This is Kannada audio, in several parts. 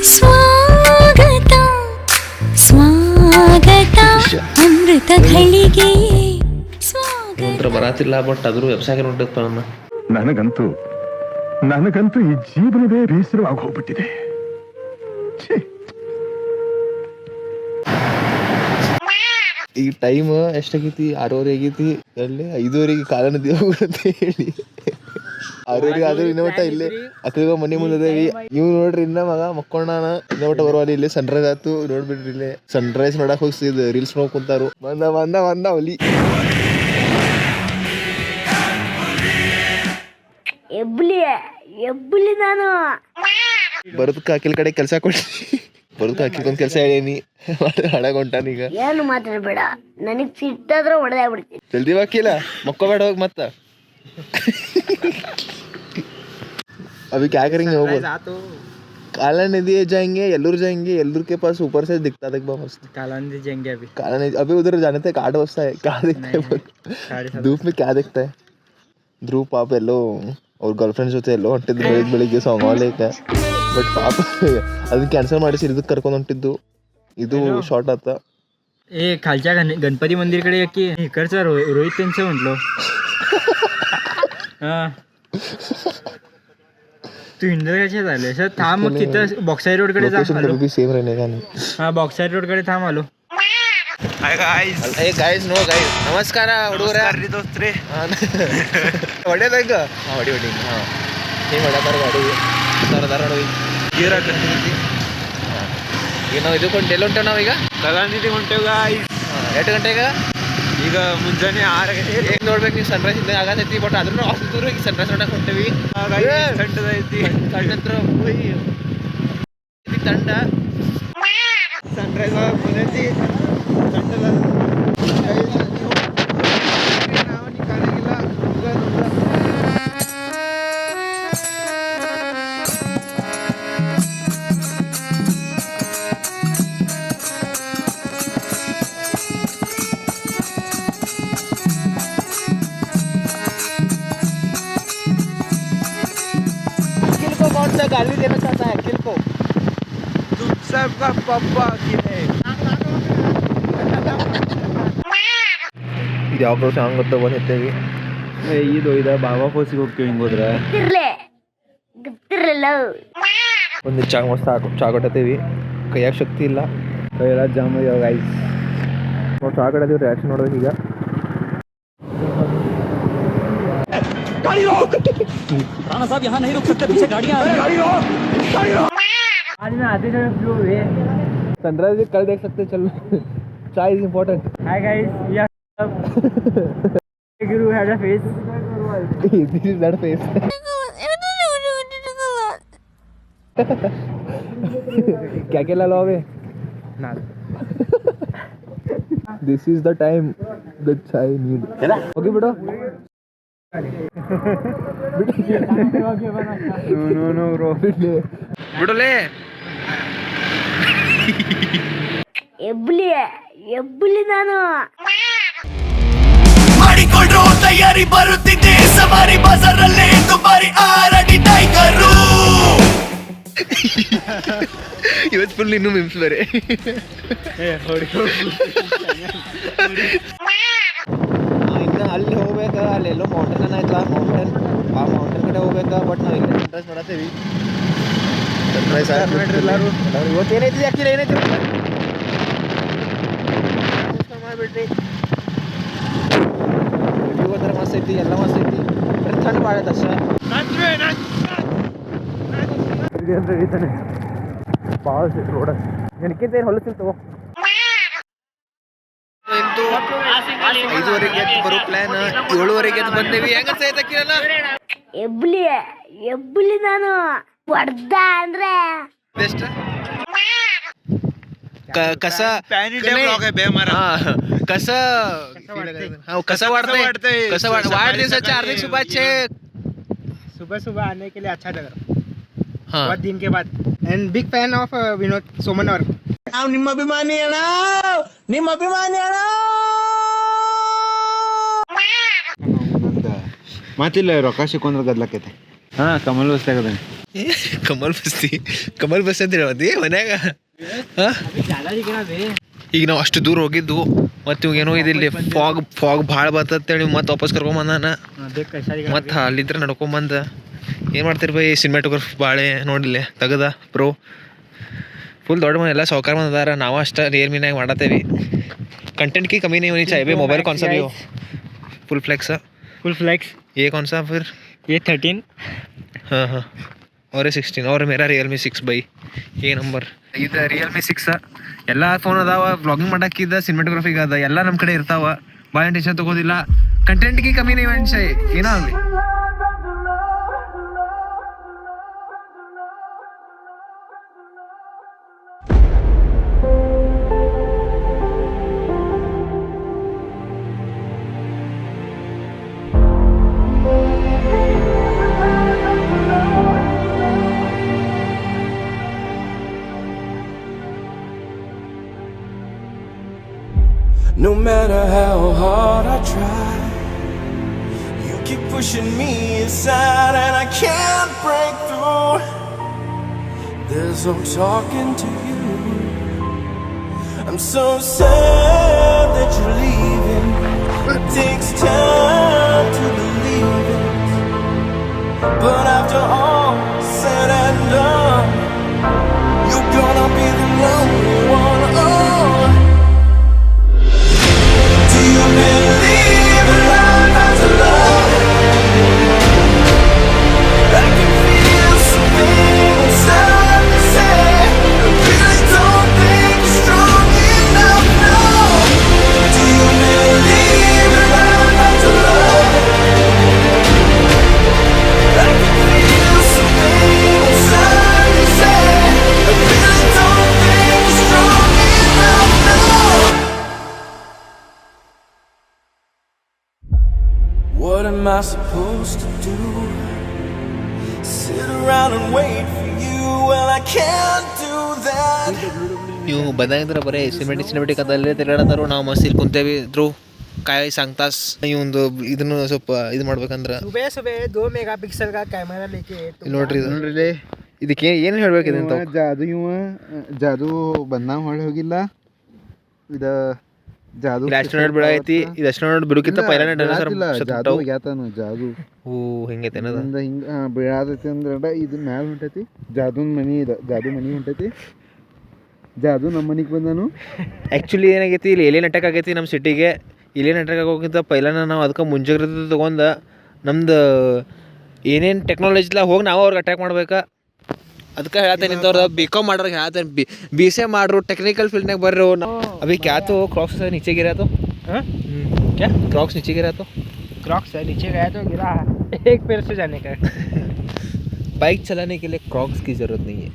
ಸ್ವಾಗತ ಸ್ವಾಗತ ಅಮೃತ ಘಳಿಗೆ ಒಂಥರ ಬರಾತಿಲ್ಲ ಬಟ್ ಅದ್ರ ವೆಬ್ಸೈಟ್ ನೋಡಿರ್ತ ನನಗಂತೂ ಈ ಜೀವನವೇ ಬೇಸರವಾಗಿ ಹೋಗ್ಬಿಟ್ಟಿದೆ. ಈ ಟೈಮ್ ಎಷ್ಟಾಗೈತಿ 6:30 ಆಗೈತಿ. ಎಲ್ಲಿ 5:30 ಕಾಲ ನದಿ ಹೋಗುತ್ತೆ ಹೇಳಿ 6:30 ಆದ್ರೂ ಇನ್ನ ಮಟ್ಟ ಇಲ್ಲಿ ಅಕ್ಕಗ ಮನೆ ಮುಂದೇವಿ. ನೀವು ನೋಡ್ರಿ ಇನ್ನ ಮಗ ಮಕ್ಕೊಂಡಾನ ಇನ್ನ ಮಟ್ಟ ಬರುವಲ್ಲಿ ಇಲ್ಲಿ ಸನ್ರೈಸ್ ಆಯ್ತು ನೋಡ್ಬಿಡ್ರಿ. ಇಲ್ಲಿ ಸನ್ರೈಸ್ ನೋಡಕ್ ಹೋಗ್ತಿದ್ ರೀಲ್ಸ್ ನೋಡ್ ಕುಂತಾರು. ಬಂದ ಒಲಿ ಎಬ್ಬಲಿ ನಾನು ಬರೋದಕ್ಕೆ ಅಕ್ಕಿಲ್ ಕಡೆ ಕೆಲಸ ಕೊಡಿ. ಬರೋದಕ್ಕೆ ಅಕ್ಕಿಗೊಂದು ಕೆಲಸ ಹೇಳೀನಿ ಹಳಗೊಂಟಾನೀಗ. ಏನು ಮಾತಾಡ್ಬೇಡ, ನನಗ್ ಸಿಟ್ಟಾದ್ರೆ ಹೊಡೆದಾಗ್ಬಿಡ್ತೀನಿ. ಜಲ್ದಿ ಬಾಕಿಲ್ಲ ಮಕ್ಕೋಬೇಡ ಹೋಗಿ ಮತ್ತ. अभी क्या करेंगे वो बोल. काला नदी जाएंगे एल्लूर जाएंगे. एल्लूर के पास ऊपर से दिखता देख बा मस्त. काला नदी जाएंगे काला नदी अभी उधर जाने थे 8 बजता है. क्या दिखता है धूप में? क्या दिखता है ध्रुव पाप येलो और गर्लफ्रेंड्स ಜೊತೆ ಎಲ್ಲೋ ಹೊಂಟಿದ್ದು ಬೆಳಿಗ್ಗೆ ಸಾಂಗ್ ಆಲೇಕ. ಬಟ್ ಪಾಪ ಅದನ್ನ ಕ್ಯಾನ್ಸಲ್ ಮಾಡಿಸಿ ಇದಕ್ಕೆ ಕರ್ಕೊಂಡು ಹೊಂಟಿದ್ದು. ಇದು ಶಾರ್ಟ್ ಆತ. ए खालच्या गणपती मंदिरकडे की इकडचा रोहित त्यांचं म्हटलो. हा तू इंदरच्या झाले सर थांब मग तिथं बॉक्साई रोड कडे जा. सेम रहने का नहीं. हा बॉक्साई रोड कडे थांब आलो. Hi guys. ए गाइस नो गाइस नमस्कार ಹುಡುಗರೇ ದೋಸ್ತ್ರೆ. ಹೊಡೆದಾಗ ಹೊಡಿ ಹಾಂ ಹಿಂಗೆ ಹೊಡೆದಾರ ಗಾಡಿ ದಾರ ನೋಡಿ ಗೀರ್ ಹಾಕಿ. ಈಗ ನಾವು ಇದಕ್ಕೆ ಹೊಂಟೇವು ನಾವೀಗ ಕಲಾನಿಧಿ ಹೊಂಟೇವು ಗಾಯ್ಸ್. ಎಷ್ಟು ಗಂಟೆಗೆ? ಈಗ ಮುಂಜಾನೆ 6 ಗಂಟೆ. ಹೇಗೆ ನೋಡ್ಬೇಕು ನೀವು ಸನ್ರೈಸ್ ಇಂದ ಆಗತೈತಿ. ಬಟ್ ಅದ್ರೂ ಆಸ್ತಿದ್ರು ಈಗ ಸನ್ರೈಸ್ ನೋಡಕ್ಕೆ ಹೊಂಟೇವಿ. ಥಂಡದೈತಿ ತಂಡ ಹತ್ರ ತಂಡ ಸನ್ರೈಸ್ ಬಂದೈತಿ. कौन सा गाली देना चाहता है अखिल को? तुम सबका पप्पा अखिल है. ಇದು ಯಾವ ಪ್ರೋಸ್ ಹಂಗೆ ಗೊತ್ತ ಬಂದಿರ್ತೇವೆ. ಇದು ಇದ ಬಾಬಾ ಫೋಸಿಗೆ ಹೋಗ್ತೀವಿ ಹಿಂಗೆ ಹೋದ್ರೆ ಗೊತ್ತಿರಲ್ಲ. ಒಂದು ಚಾ ಮಸ್ತ್ ಚಾ ಕೊಟ್ಟತೀವಿ. ಕೈಯಾಗ ಶಕ್ತಿ ಇಲ್ಲ, ಕೈಯೆಲ್ಲ ಜಾಮ್ ಆಗ್ಯಾವ ಗೈಸ್. ನಾವು ಚಾ ಕಟ್ಟತೀವಿ. ರಿಯಾಕ್ಷನ್ ನೋಡ್ಬೇಕು ಈಗ. राणा साहब यहाँ नहीं रुक सकते, पीछे गाड़ियाँ आ रही हैं। आज मैं आते समय फ्लो हुए सनराइज कल देख सकते. चल चाय इज इम्पोर्टेंट. हाय गाइस या गुरु had a face. This is that face. क्या क्या लाओगे? This is the time that चाय नीड. ओके बेटा नो ब्रो ಬಿಡಲೇ. ಎಬ್ಬಲಿ ನಾನು ಮಾಡಿಕೊಂಡ್ರು ತಯಾರಿ ಬರುತ್ತಿದೆ. ಸವಾರಿ ಬಜಾರಲ್ಲೇ ದುಬಾರಿ ಆರಡಿ ಟೈಗರು. ಇವತ್ತು ಫುಲ್ ಇನ್ನೂ ಮಿಮ್ಸ್ ಬೇರೆ. ಇನ್ನು ಅಲ್ಲಿ ಹೋಗ್ಬೇಕಾ? ಅಲ್ಲೆಲ್ಲೋ ಮೌಂಟೇನ್ ಆಯ್ತಲ್ಲ ಮೌಂಟೇನ್. ಆ ಮೌಂಟೇನ್ ಕಡೆ ಹೋಗ್ಬೇಕಾ. ಬಟ್ ನಾವು ಇಲ್ಲಿ ಸನ್ರೈಸ್ ಮಾಡತ್ತೀವಿ. ಸನ್ರೈಸ್ ಎಲ್ಲರೂ ಇವತ್ತು ಏನೈತಿ ಅಕ್ಕಿಲ್ಲ ಏನೈತಿ ಮಾಡಿಬಿಡ್ರಿ. ವ್ಯೂ ಹತ್ರ ಮಸ್ತ್ ಐತಿ, ಎಲ್ಲ ಮಸ್ತ್ ಐತಿ. ಬರೀ ಥಂಡ್ ಮಾಡೈತೆ ಅಷ್ಟೇ. ಹಿಡಿತಾನೆ ಭಾಳ ರೋಡ ಜನಕ್ಕಿಂತ ಏನು ಹೊಲಸಿಲ್ತವ. 5:30 ಬರೋ ಪ್ಲಾನ್. 7:30 ಬಂದೇವಿ. ಹೆಂಗೈತಕ್ಕಿರಲ್ಲ ಎಬ್ಬಲಿ ನಾನು ಹೊಡ್ದ ಅಂದ್ರೆ ಬೆಸ್ಟ್. कसा वाढते वाढदिवसाच्या हार्दिक शुभेच्छा. सुबह आने के लिए अच्छा लग रहा. हाँ. बहुत दिन के बाद. And big fan of Vinod Soman और ನಿಮ್ಮ ಅಭಿಮಾನಿ ಅಣ್ಣ, ನಿಮ್ಮ ಅಭಿಮಾನಿ ಅಣ್ಣ. ಮಾತಿಲ್ಲ ರೊಕ್ಕ ಸಿಕ್ಕೊಂಡ್ರೆ ಗದ್ಲಕ್ಕೈತೆ. ಹಾ ಕಮಲ್ ವಸ್ತಾಗದ ಕಮಲ್ ಬಸ್ತಿ ಅಂತ ಹೇಳತ್ತಿ ಮನ್ಯಾಗ. ಹಾಂ ಈಗ ನಾವು ಅಷ್ಟು ದೂರ ಹೋಗಿದ್ದು ಮತ್ತು ಇವಾಗ ಏನೋ ಇಲ್ಲಿ ಫಾಗ್ ಭಾಳ ಬರ್ತಂತೇಳಿ ಮತ್ತೆ ವಾಪಸ್ ಕರ್ಕೊಂಬಂದಾನ. ಮತ್ತು ಅಲ್ಲಿದ್ರೆ ನಡ್ಕೊಂಬಂದ ಏನು ಮಾಡ್ತೀರಿ ಬೈ ಸಿನಿಮಾಟೋಗ್ರಫಿ ಭಾಳ ನೋಡಿಲ್ಲ ತೆಗದ ಪ್ರೋ ಫುಲ್ ದೊಡ್ಡ ಮನೆ ಎಲ್ಲ ಸಾವುಕಾರ ಮಂದಿ ಅದಾರ. ನಾವು ಅಷ್ಟೇ ರಿಯಲ್ಮಿನಾಗ ಮಾಡತ್ತೇವಿ. ಕಂಟೆಂಟ್ की कमी नहीं होनी चाहिए भाई. मोबाइल कौन सा भी हो? फुल फ्लैक्स ये कौन सा फिर? ये 13. हाँ हाँ और ये 16 और मेरा Realme 6 भाई ये ನಂಬರ್. ಇದು Realme 6 ಎಲ್ಲ ಫೋನ್ ಅದಾವ. ವ್ಲಾಗಿಂಗ್ ಮಾಡಕ್ಕಿದ್ದ ಸಿನಿಮಾಟೋಗ್ರಫಿಗೆ ಅದ ಎಲ್ಲ ನಮ್ಮ ಕಡೆ ಇರ್ತಾವ. ಭಾಳ ಟೆನ್ಷನ್ ತಗೋದಿಲ್ಲ. ಕಂಟೆಂಟ್ की कमी नहीं होनी चाहिए ಏನೋ ಆಗಲಿ. No matter how hard I try, you keep pushing me aside and I can't break through. There's no talking to you. I'm so sad that you're leaving. It takes time to believe it, but after all said and done, you're gonna be the lonely one. Oh, do you believe in love after love? I can feel something inside me say, I really don't think you're strong enough now. Do you believe in love after love? I can feel something inside me say, I really don't think you're strong enough now. What am I supposed to do? Sit around and wait for you? Well, I can't do that. ನೀವು ಬಂದಾಗಿದ್ರೆ ಬರೀ ಸಿನಿಮೆಟಿಕ್ ಅದಲ್ಲೇ ತಿರುಗಾಡತ್ತಾರು. ನಾವು ಮಸ್ತ್ ಇಲ್ಲಿ ಕುಂತೇವಿ ಇದ್ರು ಕಾಯಿ ಸಂಗ್ತಾಸ್. ಒಂದು ಇದನ್ನು ಸ್ವಲ್ಪ ಇದು ಮಾಡ್ಬೇಕಂದ್ರೆ सुबह 2 मेगापिक्सल का कैमरा लेके ಇಲ್ಲಿ ನೋಡ್ರಿ ನೋಡ್ರಿ ಇದಕ್ಕೆ ಏನು ಹೇಳ್ಬೇಕಿದೆ ಅಂತ. ಜಾದು ಬಂದಾಗ ಹೊಳೆ ಹೋಗಿಲ್ಲ. ಇದು ಜಾದು ಆಸ್ಟ್ರೋನಾಟ್ ಬಿಡ ಐತಿ. ಇದು ಆಸ್ಟ್ರೋನಾಟ್ ಬಿಡುಕಿಂತ ಪೈಲಾನೆ ಡೈನೋಸರ್ ಜಾದು ಗ್ಯಾತನು ಜಾದು ಓ ಹಿಂಗೈತೆ ಏನದ ಹಿಂಗ ಬೀಳಾದೈತಿ ಅಂದ್ರೆ ಇದು ಮ್ಯಾಲ ಹೊಂಟೈತಿ. ಜಾದುನ್ ಮನಿ ಇದೆ. ಜಾದು ಮನಿ ಹೊಂಟೈತಿ. ಜಾದು ನಮ್ಮ ಮನಿಗೆ ಬಂದನು. ಆ್ಯಕ್ಚುಲಿ ಏನಾಗೈತಿ ಇಲ್ಲಿ ಏಲಿಯನ್ ಅಟ್ಯಾಕ್ ಆಗೈತಿ ನಮ್ಮ ಸಿಟಿಗೆ. ಏಲಿಯನ್ ಅಟ್ಯಾಕ್ ಆಗೋಕ್ಕಿಂತ ಪೈಲಾನ ನಾವು ಅದಕ್ಕೆ ಮುಂಜಾಗ್ರತೆ ತೊಗೊಂಡು ನಮ್ದು ಏನೇನು ಟೆಕ್ನಾಲಜಿ ಇಲ್ಲ ಹೋಗಿ ನಾವು ಅವ್ರಿಗೆ ಅಟ್ಯಾಕ್ ಮಾಡ್ಬೇಕಾ. ಅದಕ್ಕೆ ಹೇಳ್ತೇನೆ ಇಂಥವ್ರು B.Com ಮಾಡೋರಿಗೆ ಹೇಳ್ತೇನೆ BCA ಮಾಡ್ರು टेक्निकल फील्ड में ಬರ್ರಿ. अभी क्या तो क्रॉक्स से नीचे गिरा तो क्या क्रॉक्स नीचे गिरा तो क्रॉक्स है नीचे गया तो गिरा. एक पैर से जाने का. बाइक चलाने के लिए क्रॉक्स की जरूरत नहीं है.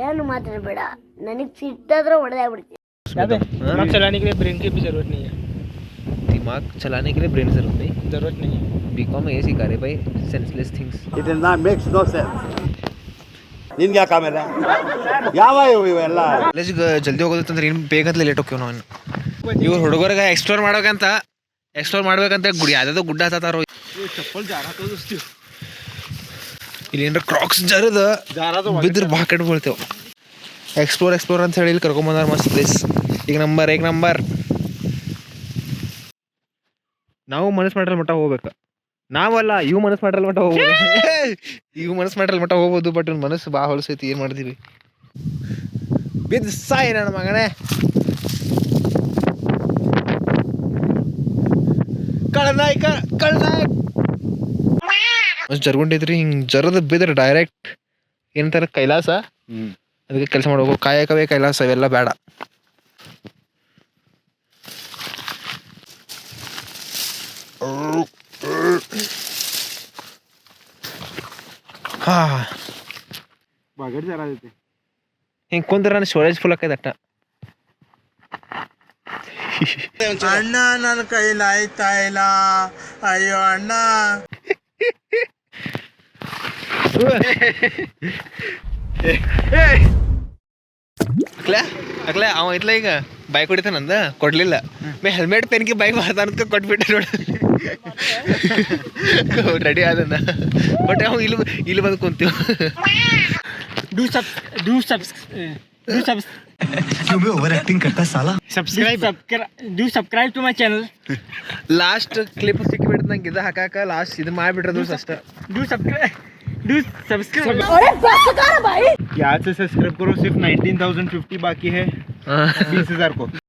ಏನು ಮಾತಾಡಬೇಡ, ನನಗೆ ಸಿಟ್ಟಾದ್ರೆ ಹೊಡೆದಾಗ್ಬಿಡ್ತೀನಿ. दिमाग चलाने के लिए ब्रेन की भी जरूरत नहीं है. दिमाग चलाने के लिए ब्रेन जरूरत नहीं है. B.Com में ये सिखा रहे भाई senseless things. It does not make no sense. ನಿನ್ಗೆ ಯಾಕೆ ಆಮೇಲೆ ಯಾವ ಇವೆಲ್ಲ ಕಾಲೇಜ್ಗೆ ಜಲ್ದಿ ಹೋಗೋದಂದ್ರೆ ಏನು ಬೇಕಂತಲೇ ಲೇಟ್ ಹೋಗ್ತೀವಿ ನಾವು. ಇವ್ರು ಹುಡುಗರಿಗೆ ಎಕ್ಸ್ಪ್ಲೋರ್ ಮಾಡ್ಬೇಕಂತ ಗುಡಿ ಯಾವುದೋ ಗುಡ್ಡ ಹತ್ತಾರೋ. ಇಲ್ಲಿ ಏನಾರ ಕ್ರಾಕ್ಸ್ ಜರದ ಬಿದ್ರೆ ಭಾಳ ಕಡೆ ಬೀಳ್ತೇವೆ. ಎಕ್ಸ್ಪ್ಲೋರ್ ಅಂತ ಹೇಳಿ ಇಲ್ಲಿ ಕರ್ಕೊಂಬಂದಾರ ಮಸ್ತ್ ಪ್ಲೇಸ್. ಈಗ ನಂಬರ್ ನಾವು ಮನಸ್ಸು ಮಾಡಿರೋ ಮಟ್ಟ ಹೋಗ್ಬೇಕು. ನಾವಲ್ಲ ಇವು ಮನಸ್ಸು ಮಾಡಿರೋ ಮಟ್ಟ ಹೋಗ್ಬೋದು. ಬಟ್ ಒಂದು ಮನಸ್ಸು ಭಾಳ ಹೊಲಸೈತಿ. ಏನು ಮಾಡ್ತೀವಿ ಬಿದ್ದು ಸಾಯಿ ನನ್ನ ಮಗನೇ. ಕಳ್ನಾಯ್ಕ ಮಸ್ತ್ ಜರ್ಗೊಂಡೈತ್ರಿ. ಹಿಂಗೆ ಜರದ ಬಿದ್ರೆ ಡೈರೆಕ್ಟ್ ಏನಂತಾರೆ ಕೈಲಾಸ. ಅದಕ್ಕೆ ಕೆಲಸ ಮಾಡ್ಬೇಕು. ಕಾಯಕವೇ ಕೈಲಾಸ ಇವೆಲ್ಲ ಬೇಡ. ಹಿಂಗೆ ಕುಂದ್ರೆ ನಾನು ಸ್ಟೋರೇಜ್ ಫುಲ್ ಆಕೈತೆ ಅಟ್ಟ. ಅಣ್ಣ ನನ್ನ ಕೈಲಿ ಆಯ್ತಾ ಇಲ್ಲ. ಅಯ್ಯೋ ಅಣ್ಣ. ಅಕ್ಲೆ ಅವ ಇತ್ಲ ಈಗ ಬೈಕ್ ಹೊಡಿತಾನಂದ ಕೊಡ್ಲಿಲ್ಲ. ಹೆಲ್ಮೆಟ್ ಪೆನ್ಗೆ ಬೈಕ್ ಮಾಡ್ತಾನಂತ ಕೊಟ್ಬಿಟ್ಟೆ ನೋಡಿ. ರೆಡಿ ಆದನ್ನ ಬಟ್ ನಾವು ಇಲ್ಲಿ ಬಂದು ಕುಂತೀವಿ. Subscribe to my channel. Last clip ಸಿಕ್ಕಿಬಿಡ್ತು ನಂಗೆ ಇದು ಹಾಕಾಕ ಲಾಸ್ಟ್ ಇದು ಮಾಡಿಬಿಟ್ರೆ ಅಷ್ಟೇ. डू सब्सक्राइब याद से सब्सक्राइब करो. सिर्फ 19,050 बाकी है 20,000 को.